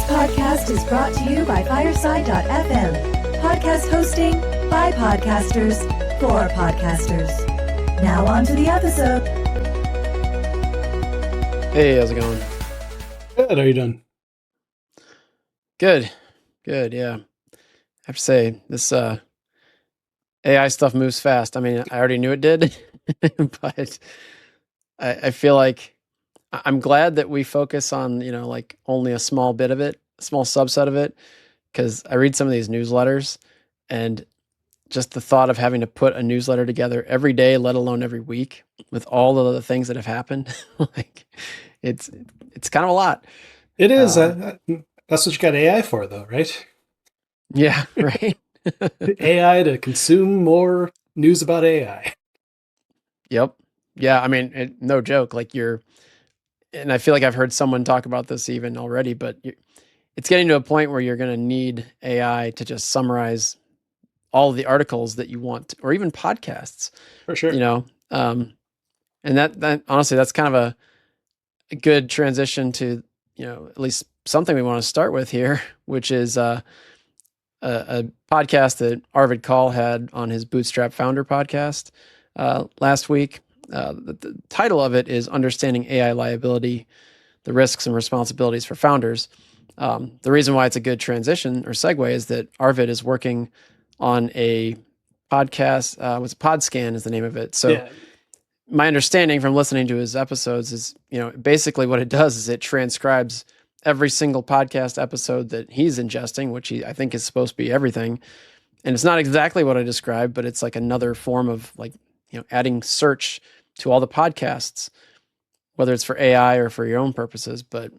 podcast is brought to you by Fireside.fm. Podcast hosting by podcasters for podcasters. Now on to the episode. Hey, how's it going? Good. How are you doing? Good. Yeah. I have to say, this AI stuff moves fast. I mean, I already knew it did, but I feel like I'm glad that we focus on, like only a small bit of it, a small subset of it, because I read some of these newsletters and just the thought of having to put a newsletter together every day, let alone every week, with all of the things that have happened, like it's kind of a lot. It is. That's what you got AI for, though, right? Yeah, right. AI to consume more news about AI. Yep. Yeah, I mean, no joke. Like and I feel like I've heard someone talk about this even already, but it's getting to a point where you're going to need AI to just summarize all of the articles that you want, or even podcasts. For sure. And that honestly, that's kind of a good transition to, at least something we want to start with here, which is a podcast that Arvid Kahl had on his Bootstrap Founder podcast last week. The title of it is Understanding AI Liability, the Risks and Responsibilities for Founders. The reason why it's a good transition or segue is that Arvid is working on a podcast. Podscan is the name of it. So yeah. My understanding from listening to his episodes is, basically what it does is it transcribes every single podcast episode that he's ingesting, which I think is supposed to be everything. And it's not exactly what I described, but it's like another form of adding search to all the podcasts, whether it's for AI or for your own purposes. But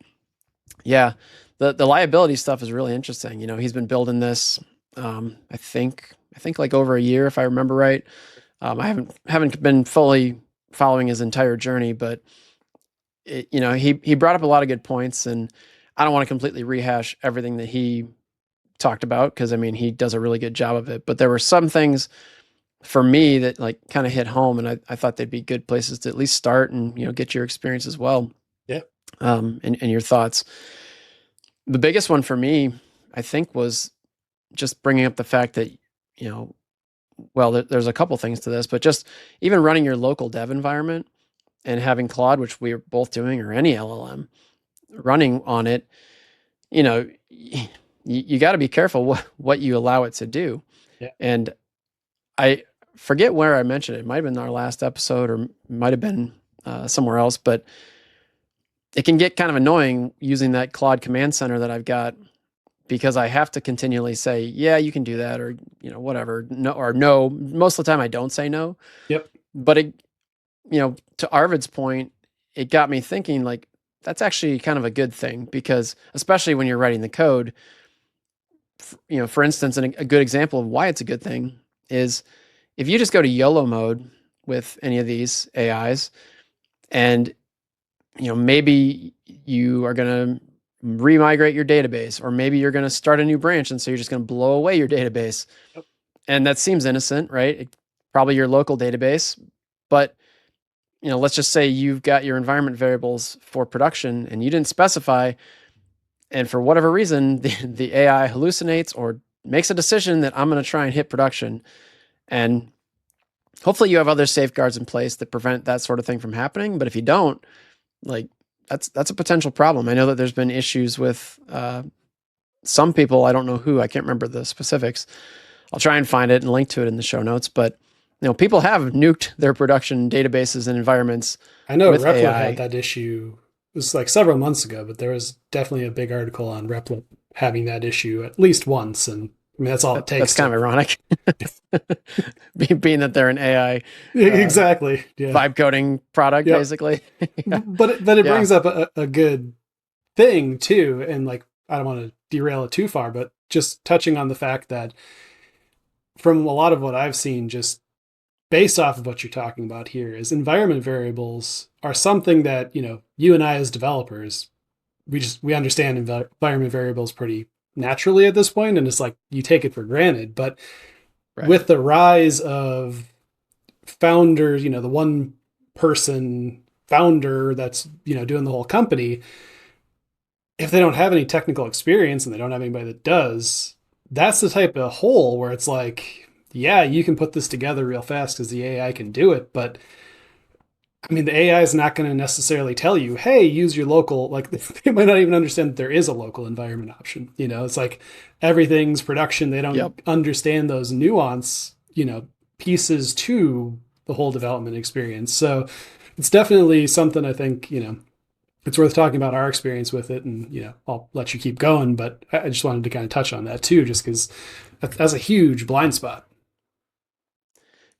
yeah, the liability stuff is really interesting. He's been building this, I think like over a year, if I remember right. I haven't been fully following his entire journey, but he brought up a lot of good points, and I don't want to completely rehash everything that he talked about, because I mean, he does a really good job of it, but there were some things for me that kind of hit home, and I thought they'd be good places to at least start and, get your experience as well. Yeah. And your thoughts. The biggest one for me, I think, was just bringing up the fact that, there's a couple things to this, but just even running your local dev environment and having Claude, which we're both doing, or any LLM running on it, you got to be careful what you allow it to do. Yeah. And I forget where I mentioned it. It might have been our last episode, or might have been somewhere else, but it can get kind of annoying using that Claude command center that I've got, because I have to continually say, yeah, you can do that, or, whatever, no, or no. Most of the time I don't say no. Yep. But it, to Arvid's point, it got me thinking, like, that's actually kind of a good thing, because especially when you're writing the code, for instance, and a good example of why it's a good thing is if you just go to YOLO mode with any of these AIs, and, maybe you are going to remigrate your database, or maybe you're going to start a new branch, and so you're just going to blow away your database. Yep. And that seems innocent, right? Probably your local database, but let's just say you've got your environment variables for production and you didn't specify, and for whatever reason, the AI hallucinates or makes a decision that I'm going to try and hit production. And hopefully you have other safeguards in place that prevent that sort of thing from happening. But if you don't, that's a potential problem. I know that there's been issues with some people. I don't know who. I can't remember the specifics. I'll try and find it and link to it in the show notes. But people have nuked their production databases and environments. I know with Replit AI. had that issue. It was like several months ago, but there was definitely a big article on Replit having that issue at least once. And I mean, that's all it takes. That's kind of ironic, being that they're an AI. Exactly. Yeah. Vibe coding product, Yep. Basically. Yeah. But it brings up a good thing too. And I don't want to derail it too far, but just touching on the fact that from a lot of what I've seen, just based off of what you're talking about here, is environment variables are something that, you and I as developers, we understand environment variables pretty naturally at this point, and it's you take it for granted. But right. With the rise of founders, the one person founder that's doing the whole company, if they don't have any technical experience and they don't have anybody that does, that's the type of hole where it's like, yeah, you can put this together real fast because the AI can do it, but I mean, the AI is not going to necessarily tell you, hey, use your local, like they might not even understand that there is a local environment option. It's like everything's production. They don't understand those nuance, pieces to the whole development experience. So it's definitely something I think, it's worth talking about our experience with it, and, I'll let you keep going, but I just wanted to kind of touch on that too, just because that's a huge blind spot.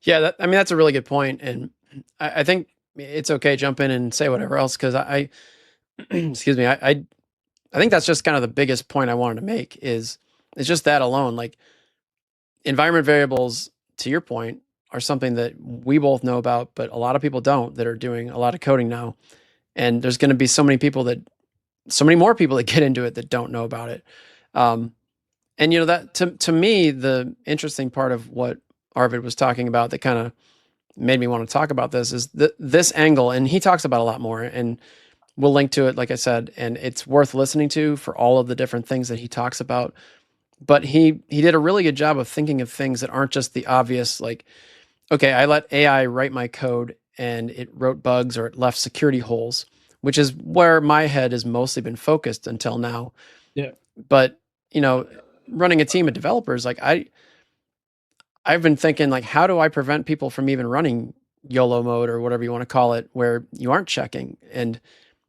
Yeah. That's a really good point. And I think it's okay. Jump in and say whatever else. Cause excuse me. I think that's just kind of the biggest point I wanted to make is just that alone. Like environment variables, to your point, are something that we both know about, but a lot of people don't, that are doing a lot of coding now. And there's going to be so many more people that get into it that don't know about it. And that to me, the interesting part of what Arvid was talking about that kind of made me want to talk about this is this angle. And he talks about a lot more, and we'll link to it, like I said, and it's worth listening to for all of the different things that he talks about. But he did a really good job of thinking of things that aren't just the obvious, like, okay, I let AI write my code and it wrote bugs or it left security holes, which is where my head has mostly been focused until now. Yeah. But, running a team of developers, like I've been thinking, like, how do I prevent people from even running YOLO mode or whatever you want to call it, where you aren't checking? And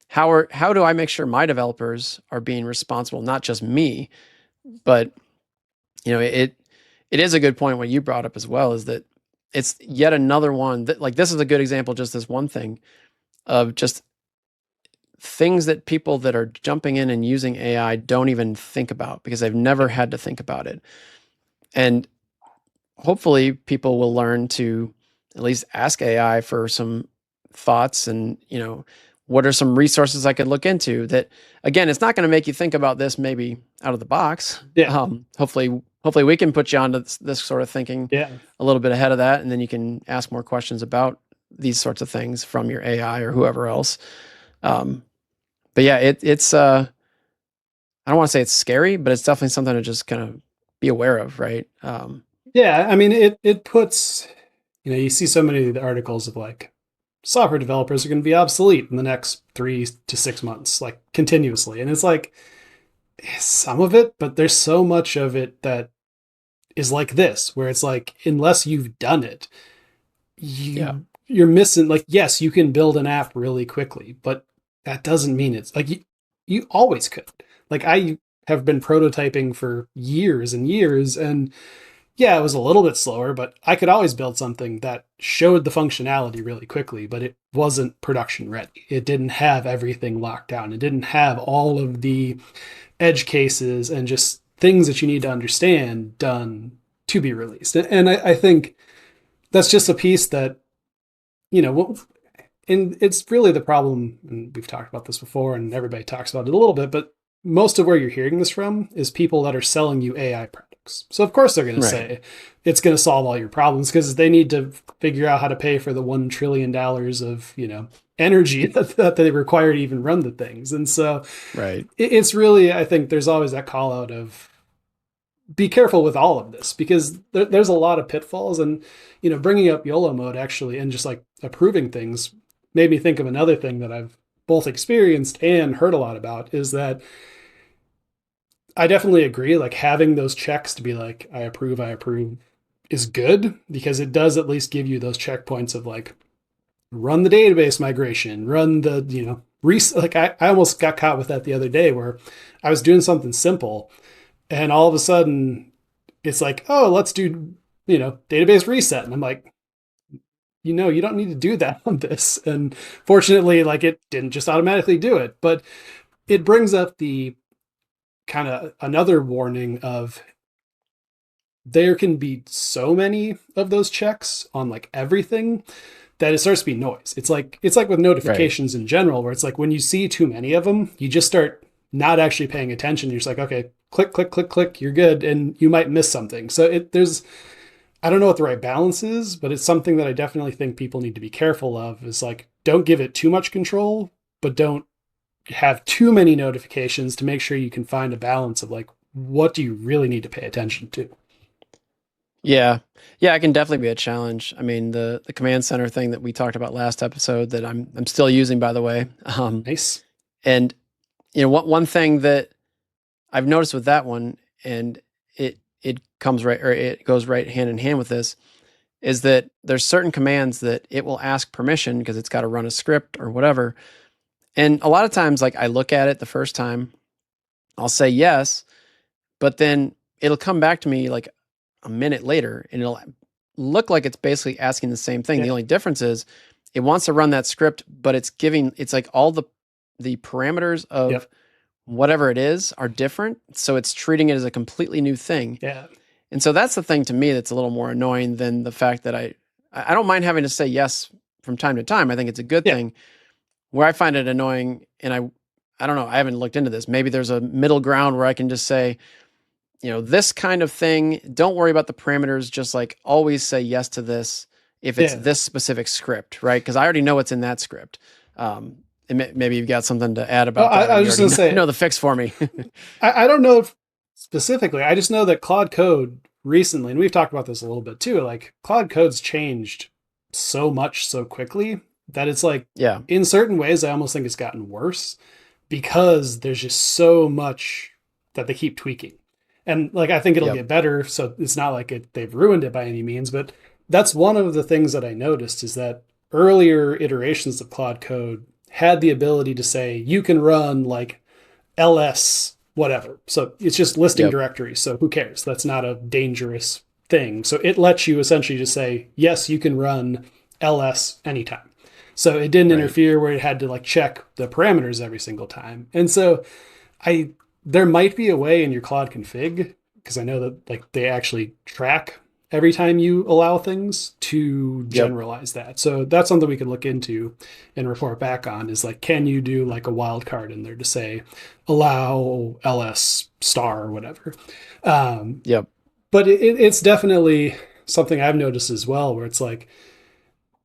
how do I make sure my developers are being responsible, not just me, but it is a good point what you brought up as well, is that it's yet another one that, like, this is a good example, just this one thing of just things that people that are jumping in and using AI don't even think about because they've never had to think about it. And hopefully people will learn to at least ask AI for some thoughts and, what are some resources I could look into that, again, it's not going to make you think about this maybe out of the box. Yeah. Hopefully we can put you onto this sort of thinking a little bit ahead of that. And then you can ask more questions about these sorts of things from your AI or whoever else. But yeah, it's I don't want to say it's scary, but it's definitely something to just kind of be aware of, right? Yeah, I mean, it puts, you see so many of the articles of like software developers are going to be obsolete in the next 3 to 6 months, like continuously. And it's like some of it, but there's so much of it that is like this, where it's like, unless you've done it, you're missing, like, yes, you can build an app really quickly, but that doesn't mean it's like you always could. Like I have been prototyping for years and years, and yeah, it was a little bit slower, but I could always build something that showed the functionality really quickly, but it wasn't production ready. It didn't have everything locked down. It didn't have all of the edge cases and just things that you need to understand done to be released. And I think that's just a piece that, and it's really the problem, and we've talked about this before and everybody talks about it a little bit, but most of where you're hearing this from is people that are selling you AI products. So of course they're going to say it's going to solve all your problems because they need to figure out how to pay for the $1 trillion of, energy that they require to even run the things. And so it's really, I think there's always that call out of be careful with all of this because there's a lot of pitfalls. And, bringing up YOLO mode actually, and just like approving things made me think of another thing that I've both experienced and heard a lot about, is that I definitely agree. Like having those checks to be like, I approve is good because it does at least give you those checkpoints of like, run the database migration, run the, like I almost got caught with that the other day where I was doing something simple and all of a sudden it's like, oh, let's do, database reset. And I'm like, you don't need to do that on this. And fortunately, like it didn't just automatically do it, but it brings up the kind of another warning of there can be so many of those checks on like everything that it starts to be noise. It's like with notifications in general, where it's like when you see too many of them, you just start not actually paying attention. You're just like, okay, click, click, click, click, you're good. And you might miss something. So I don't know what the right balance is, but it's something that I definitely think people need to be careful of, is like, don't give it too much control, but don't have too many notifications to make sure you can find a balance of like, what do you really need to pay attention to? Yeah. Yeah, it can definitely be a challenge. I mean, the command center thing that we talked about last episode that I'm still using, by the way. Nice. And one thing that I've noticed with that one, and it comes right, or it goes right hand in hand with this, is that there's certain commands that it will ask permission because it's got to run a script or whatever. And a lot of times, like, I look at it the first time, I'll say yes, but then it'll come back to me like a minute later and it'll look like it's basically asking the same thing. Yeah. The only difference is it wants to run that script, but it's like all the parameters of whatever it is are different. So it's treating it as a completely new thing. Yeah. And so that's the thing to me that's a little more annoying than the fact that I don't mind having to say yes from time to time. I think it's a good thing. Where I find it annoying, and I don't know, I haven't looked into this. Maybe there's a middle ground where I can just say, this kind of thing, don't worry about the parameters, just like always say yes to this if it's this specific script, right? Because I already know what's in that script. And maybe you've got something to add about that. I was just going to say, know the fix for me. I don't know if specifically. I just know that Claude Code recently, and we've talked about this a little bit too, like Claude Code's changed so much so quickly that it's like, in certain ways, I almost think it's gotten worse because there's just so much that they keep tweaking. And like, I think it'll get better. So it's not like they've ruined it by any means, but that's one of the things that I noticed is that earlier iterations of Claude Code had the ability to say, you can run like ls whatever. So it's just listing directories. So who cares? That's not a dangerous thing. So it lets you essentially just say, yes, you can run ls anytime. So it didn't interfere where it had to like check the parameters every single time. And so there might be a way in your Claude config, because I know that like they actually track every time you allow things to generalize that. So that's something we could look into and report back on is like, can you do like a wildcard in there to say, allow ls star or whatever. But it's definitely something I've noticed as well, where it's like,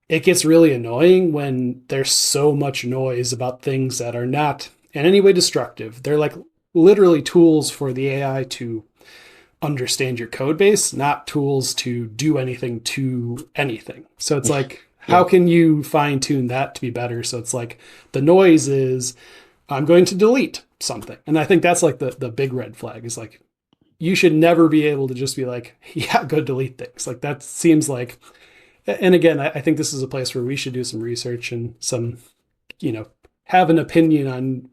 it gets really annoying when there's so much noise about things that are not in any way destructive. They're like literally tools for the AI to understand your code base, not tools to do anything to anything. So it's like, how can you fine tune that to be better? So it's like the noise is, I'm going to delete something. And I think that's like the big red flag is like, you should never be able to just be like, go delete things. Like that seems like, and again, I think this is a place where we should do some research and some, have an opinion on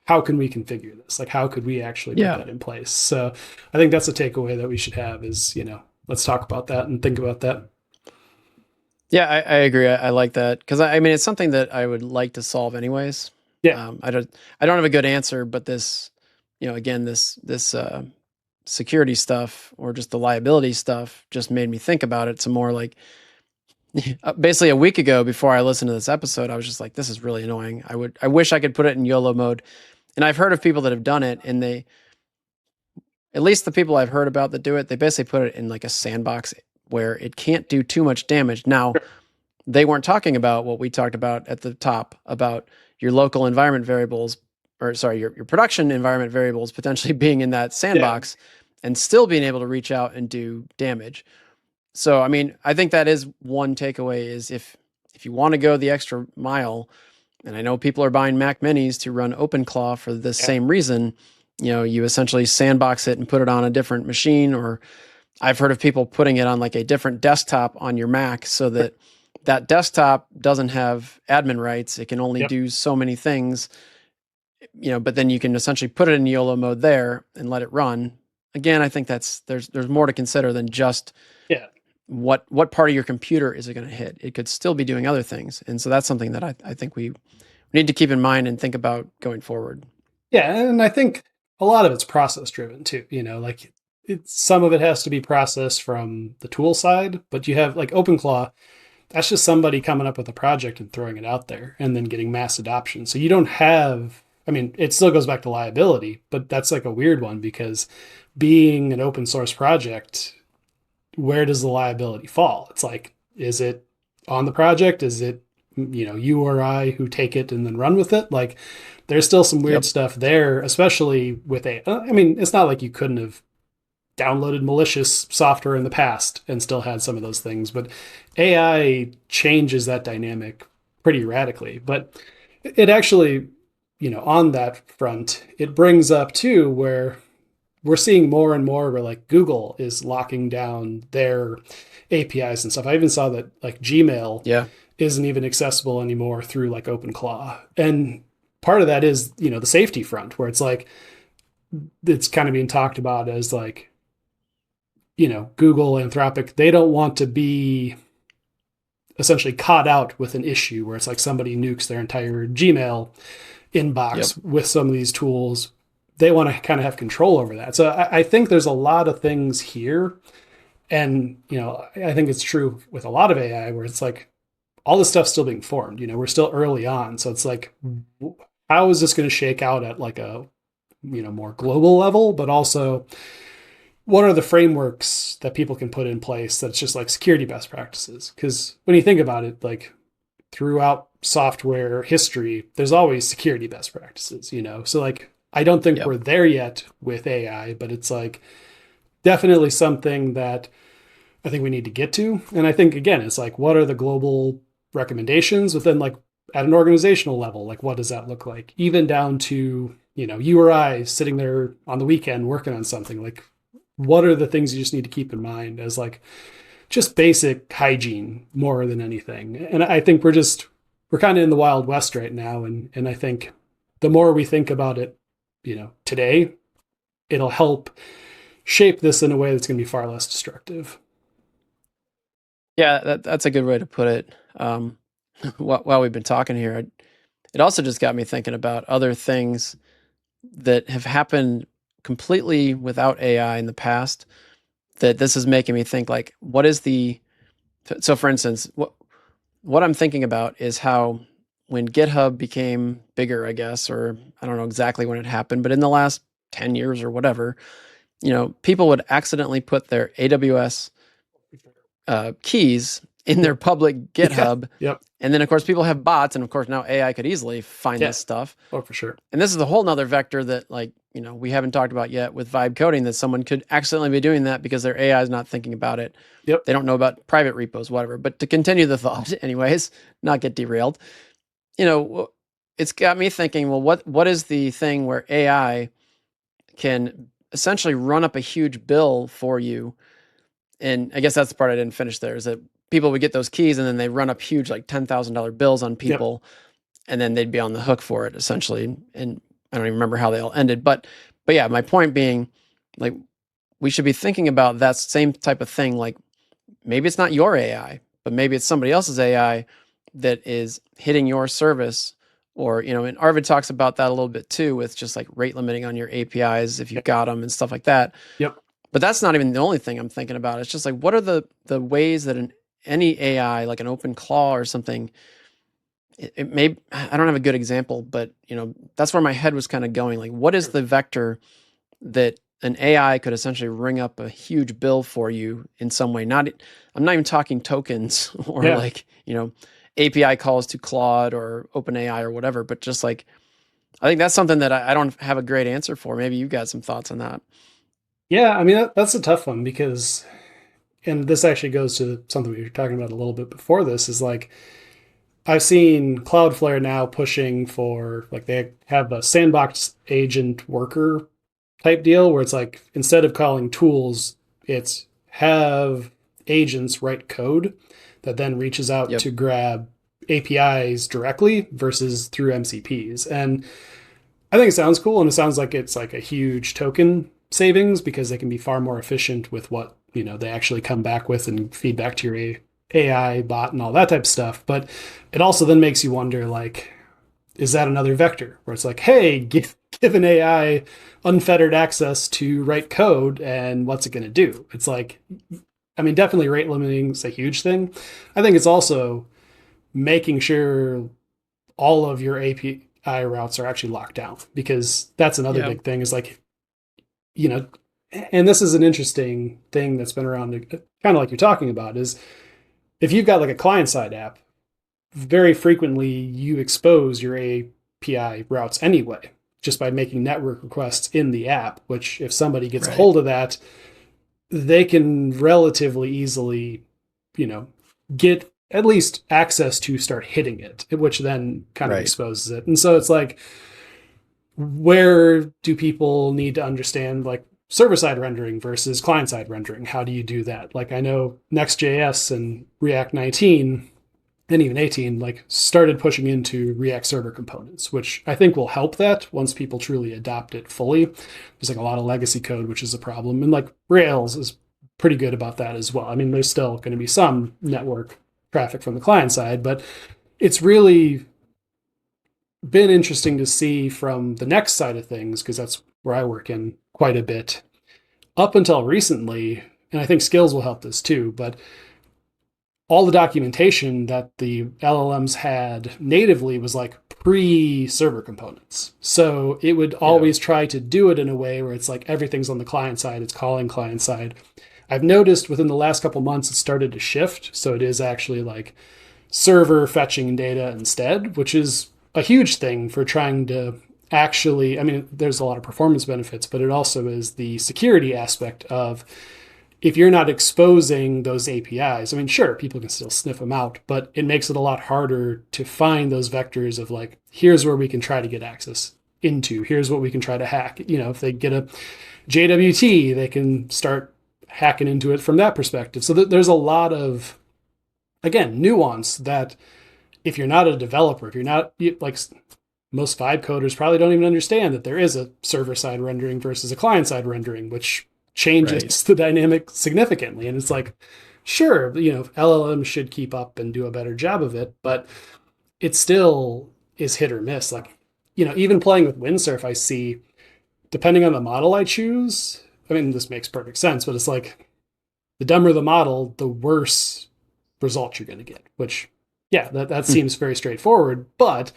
how can we configure this? Like, how could we actually put that in place? So I think that's a takeaway that we should have is, let's talk about that and think about that. Yeah, I agree. I like that. Cause I mean, it's something that I would like to solve anyways. Yeah. I don't have a good answer, but this, again, this security stuff or just the liability stuff just made me think about it some more. Like, basically a week ago before I listened to this episode, I was just like, this is really annoying. I wish I could put it in YOLO mode. And I've heard of people that have done it, and at least the people I've heard about that do it, they basically put it in like a sandbox where it can't do too much damage. Now, they weren't talking about what we talked about at the top about your local environment variables, or sorry, your production environment variables potentially being in that sandbox and still being able to reach out and do damage. So, I mean, I think that is one takeaway is if you want to go the extra mile, and I know people are buying Mac Minis to run OpenClaw for the same reason, you essentially sandbox it and put it on a different machine, or I've heard of people putting it on like a different desktop on your Mac so that that desktop doesn't have admin rights. It can only do so many things, but then you can essentially put it in YOLO mode there and let it run. Again, I think there's more to consider than just what part of your computer is it going to hit? It could still be doing other things. And so that's something that I think we need to keep in mind and think about going forward. Yeah. And I think a lot of it's process driven too, like some of it has to be processed from the tool side, but you have like OpenClaw, that's just somebody coming up with a project and throwing it out there and then getting mass adoption. So you don't have, I mean, it still goes back to liability, but that's like a weird one because being an open source project, where does the liability fall? It's like, is it on the project? Is it you or I who take it and then run with it. Like there's still some weird stuff there, especially with I mean, it's not like you couldn't have downloaded malicious software in the past and still had some of those things, but AI changes that dynamic pretty radically. But it actually, on that front, it brings up too where we're seeing more and more where like Google is locking down their APIs and stuff. I even saw that like Gmail isn't even accessible anymore through like OpenClaw. And part of that is, the safety front where it's like, it's kind of being talked about as like, Google, Anthropic, they don't want to be essentially caught out with an issue where it's like somebody nukes their entire Gmail inbox with some of these tools. They want to kind of have control over that. So I think there's a lot of things here. And, I think it's true with a lot of AI where it's like all this stuff's still being formed. We're still early on. So it's like, how is this going to shake out at like a, more global level, but also what are the frameworks that people can put in place that's just like security best practices? Because when you think about it, like throughout software history, there's always security best practices, So like, I don't think we're there yet with AI, but it's like definitely something that I think we need to get to. And I think, again, it's like, what are the global recommendations within like at an organizational level? Like, what does that look like? Even down to, you or I sitting there on the weekend working on something, like, what are the things you just need to keep in mind as like just basic hygiene more than anything? And I think we're kind of in the Wild West right now. And I think the more we think about it, today, it'll help shape this in a way that's going to be far less destructive. Yeah, that's a good way to put it. While we've been talking here, it also just got me thinking about other things that have happened completely without AI in the past, that this is making me think like, what is so for instance, what I'm thinking about is how when GitHub became bigger, I guess, or I don't know exactly when it happened, but in the last 10 years or whatever, people would accidentally put their AWS keys in their public GitHub. And then of course people have bots, and of course now AI could easily find this stuff. Oh, for sure. And this is a whole nother vector that like, we haven't talked about yet with vibe coding, that someone could accidentally be doing that because their AI is not thinking about it. They don't know about private repos, whatever. But to continue the thought anyways, not get derailed, it's got me thinking, well, what is the thing where AI can essentially run up a huge bill for you? And I guess that's the part I didn't finish there, is that people would get those keys and then they run up huge, like $10,000 bills on people, and then they'd be on the hook for it essentially. And I don't even remember how they all ended, but yeah, my point being, like, we should be thinking about that same type of thing. Like maybe it's not your AI, but maybe it's somebody else's AI that is hitting your service. Or, and Arvid talks about that a little bit too, with just like rate limiting on your APIs if you've got them and stuff like that. But that's not even the only thing I'm thinking about. It's just like, what are the ways that any AI, like an OpenClaw or something, it may, I don't have a good example, but that's where my head was kind of going. Like, what is the vector that an AI could essentially ring up a huge bill for you in some way? I'm not even talking tokens or like, API calls to Claude or OpenAI or whatever, but just like, I think that's something that I don't have a great answer for. Maybe you got some thoughts on that. Yeah, I mean, that's a tough one because, and this actually goes to something we were talking about a little bit before this, is like, I've seen Cloudflare now pushing for, like, they have a sandbox agent worker type deal where it's like, instead of calling tools, it's have agents write code that then reaches out to grab APIs directly versus through MCPs. And I think it sounds cool, and it sounds like it's like a huge token savings because they can be far more efficient with what they actually come back with and feed back to your AI bot and all that type of stuff. But it also then makes you wonder, like, is that another vector where it's like, hey, give an AI unfettered access to write code, and what's it going to do? It's like, I mean, definitely rate limiting is a huge thing. I think it's also making sure all of your API routes are actually locked down, because that's another big thing, is like, and this is an interesting thing that's been around, kind of like you're talking about, is if you've got like a client-side app, very frequently you expose your API routes anyway, just by making network requests in the app, which if somebody gets a hold of that, they can relatively easily, get at least access to start hitting it, which then kind of exposes it. And so it's like, where do people need to understand like server-side rendering versus client-side rendering? How do you do that? Like I know Next.js and React 19 and even 18 like started pushing into React server components, which I think will help that once people truly adopt it fully. There's like a lot of legacy code, which is a problem. And like Rails is pretty good about that as well. I mean, there's still going to be some network traffic from the client side, but it's really been interesting to see from the Next side of things, because that's where I work in quite a bit up until recently. And I think skills will help this too, but all the documentation that the LLMs had natively was like pre-server components. So it would always try to do it in a way where it's like everything's on the client side, it's calling client side. I've noticed within the last couple months, it started to shift. So it is actually like server fetching data instead, which is a huge thing for trying to actually, I mean, there's a lot of performance benefits, but it also is the security aspect of, if you're not exposing those APIs, I mean, sure, people can still sniff them out, but it makes it a lot harder to find those vectors of like, here's where we can try to get access into, here's what we can try to hack. If they get a JWT, they can start hacking into it from that perspective. So there's a lot of, again, nuance that if you're not a developer, if you're not like most vibe coders probably don't even understand that there is a server-side rendering versus a client-side rendering, which changes the dynamic significantly. And it's like, sure, LLMs should keep up and do a better job of it, but it still is hit or miss. Like, even playing with Windsurf, I see, depending on the model I choose, I mean, this makes perfect sense, but it's like the dumber the model, the worse result you're going to get, which, that seems very straightforward. But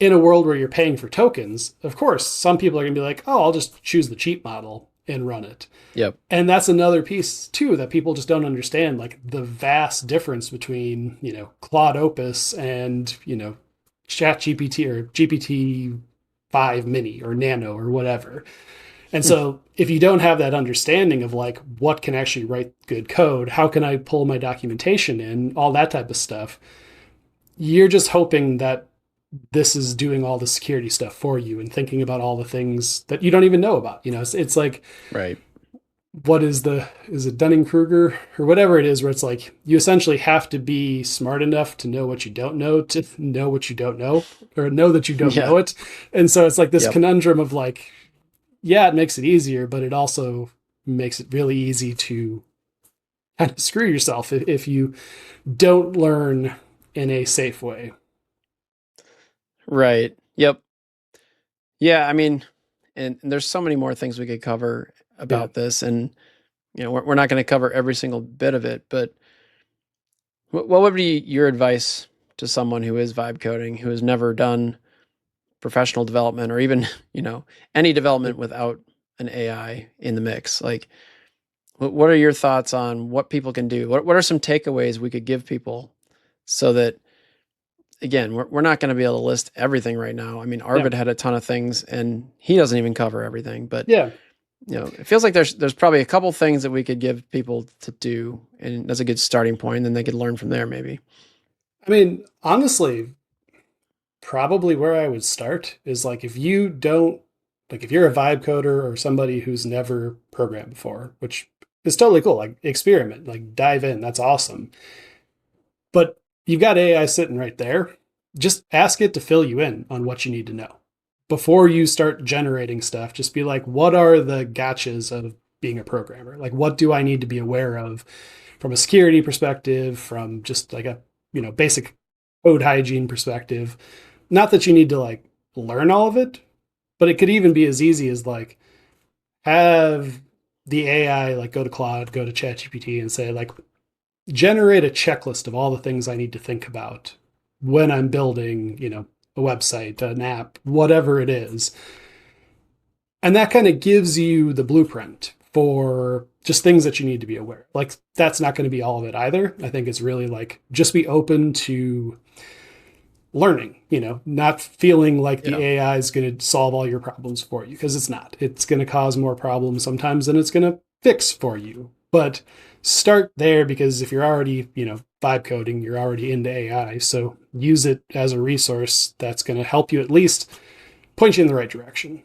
in a world where you're paying for tokens, of course, some people are going to be like, oh, I'll just choose the cheap model and run it. Yep. And that's another piece too that people just don't understand, like the vast difference between, Claude Opus and, ChatGPT or GPT-5 Mini or Nano or whatever. And so if you don't have that understanding of like what can actually write good code, how can I pull my documentation in, all that type of stuff, you're just hoping that this is doing all the security stuff for you and thinking about all the things that you don't even know about. It's like, what is it Dunning-Kruger or whatever it is, where it's like, you essentially have to be smart enough to know what you don't know, to know what you don't know, or know that you don't know it. And so it's like this conundrum of like, it makes it easier, but it also makes it really easy to kind of screw yourself if you don't learn in a safe way. Right. Yep. Yeah. I mean, and there's so many more things we could cover about this, and we're not going to cover every single bit of it. But what would be your advice to someone who is vibe coding, who has never done professional development or even any development without an AI in the mix? Like, what are your thoughts on what people can do? What are some takeaways we could give people so that, again, we're not going to be able to list everything right now. I mean, Arvid had a ton of things and he doesn't even cover everything, but it feels like there's probably a couple things that we could give people to do, and that's a good starting point. And then they could learn from there, maybe. I mean, honestly, probably where I would start is like, if you're a vibe coder or somebody who's never programmed before, which is totally cool, like experiment, like dive in, that's awesome. But you've got AI sitting right there. Just ask it to fill you in on what you need to know. Before you start generating stuff, just be like, what are the gotchas of being a programmer? Like, what do I need to be aware of from a security perspective, from just like a, basic code hygiene perspective? Not that you need to like learn all of it, but it could even be as easy as like, have the AI like go to Claude, go to ChatGPT and say like, generate a checklist of all the things I need to think about when I'm building, a website, an app, whatever it is. And that kind of gives you the blueprint for just things that you need to be aware. Like that's not going to be all of it either. I think it's really like just be open to learning, not feeling like the AI is going to solve all your problems for you, because it's not. It's going to cause more problems sometimes than it's going to fix for you. But start there, because if you're already, vibe coding, you're already into AI. So use it as a resource that's going to help you at least point you in the right direction.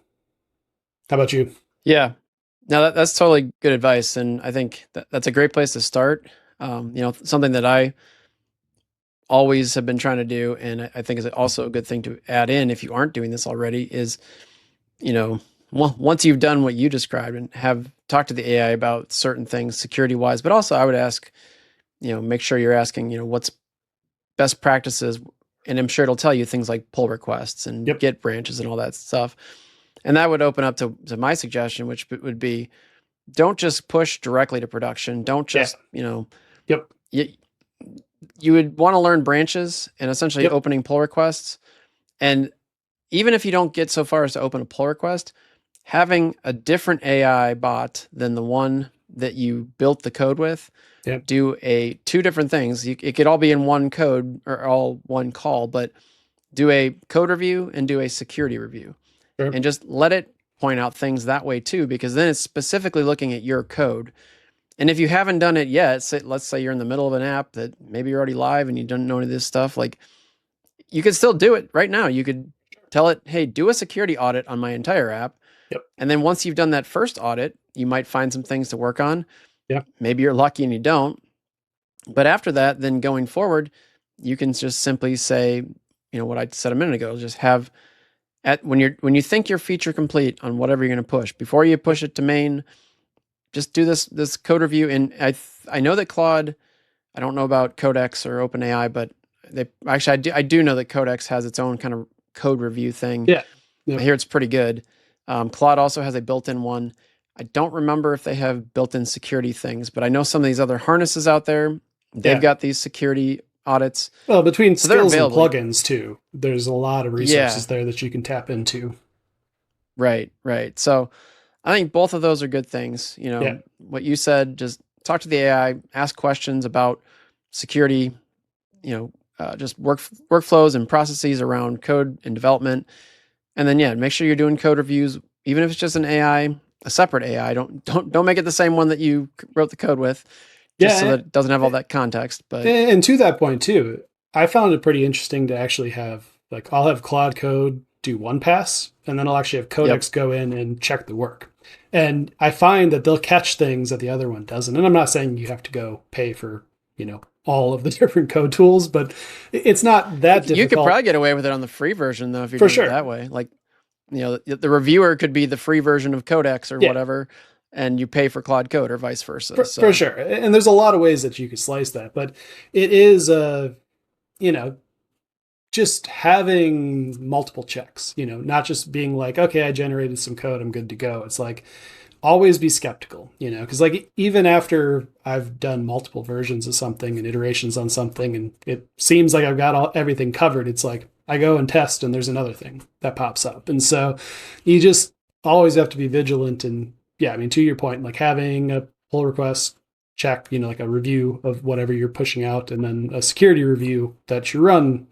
How about you? Yeah. No, that's totally good advice. And I think that's a great place to start. Something that I always have been trying to do, and I think is also a good thing to add in if you aren't doing this already, is, once you've done what you described and have talked to the AI about certain things security-wise, but also I would ask, make sure you're asking, what's best practices, and I'm sure it'll tell you things like pull requests and Git branches and all that stuff. And that would open up to my suggestion, which would be, don't just push directly to production. Don't just, you would want to learn branches and essentially opening pull requests. And even if you don't get so far as to open a pull request, having a different AI bot than the one that you built the code with, do two different things. It could all be in one code or all one call, but do a code review and do a security review. Sure. And just let it point out things that way too, because then it's specifically looking at your code. And if you haven't done it yet, let's say you're in the middle of an app that maybe you're already live and you don't know any of this stuff, like you could still do it right now. You could tell it, hey, do a security audit on my entire app. And then once you've done that first audit, you might find some things to work on. Maybe you're lucky and you don't. But after that, then going forward, you can just simply say, what I said a minute ago, just have when you think you're feature complete on whatever you're going to push, before you push it to main, just do this code review. And I know that Claude, I don't know about Codex or OpenAI, but I do know that Codex has its own kind of code review thing. I hear it's pretty good. Claude also has a built-in one. I don't remember if they have built-in security things, but I know some of these other harnesses out there, they've got these security audits. Well, between skills and plugins too, there's a lot of resources there that you can tap into. Right. So I think both of those are good things. What you said, just talk to the AI, ask questions about security, just workflows and processes around code and development. And then, make sure you're doing code reviews, even if it's just an AI, a separate AI. Don't make it the same one that you wrote the code with, just so that it doesn't have all that context. But and to that point too, I found it pretty interesting to actually have, like, I'll have Claude Code do one pass, and then I'll actually have Codex go in and check the work. And I find that they'll catch things that the other one doesn't. And I'm not saying you have to go pay for, all of the different code tools, but it's not that difficult. You could probably get away with it on the free version, though, if you're doing it that way. Like, the reviewer could be the free version of Codex or whatever, and you pay for Claude Code or vice versa. For sure. And there's a lot of ways that you could slice that, but it is, just having multiple checks, not just being like, okay, I generated some code, I'm good to go. It's like, always be skeptical, because like even after I've done multiple versions of something and iterations on something, and it seems like I've got everything covered, it's like I go and test and there's another thing that pops up. And so you just always have to be vigilant. And to your point, like having a pull request check, like a review of whatever you're pushing out, and then a security review that you run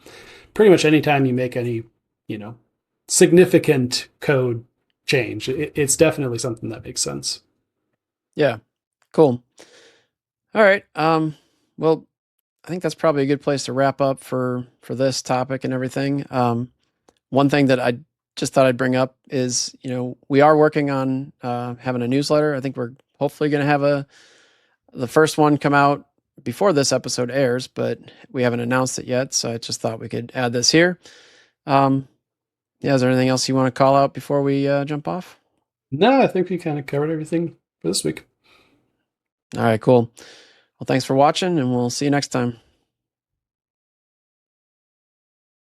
pretty much anytime you make any, significant code change. It's definitely something that makes sense. Yeah. Cool. All right. Well, I think that's probably a good place to wrap up for this topic and everything. One thing that I just thought I'd bring up is, we are working on having a newsletter. I think we're hopefully going to have the first one come out before this episode airs, but we haven't announced it yet. So I just thought we could add this here. Is there anything else you want to call out before we jump off? No, I think we kind of covered everything for this week. All right, cool. Well, thanks for watching, and we'll see you next time.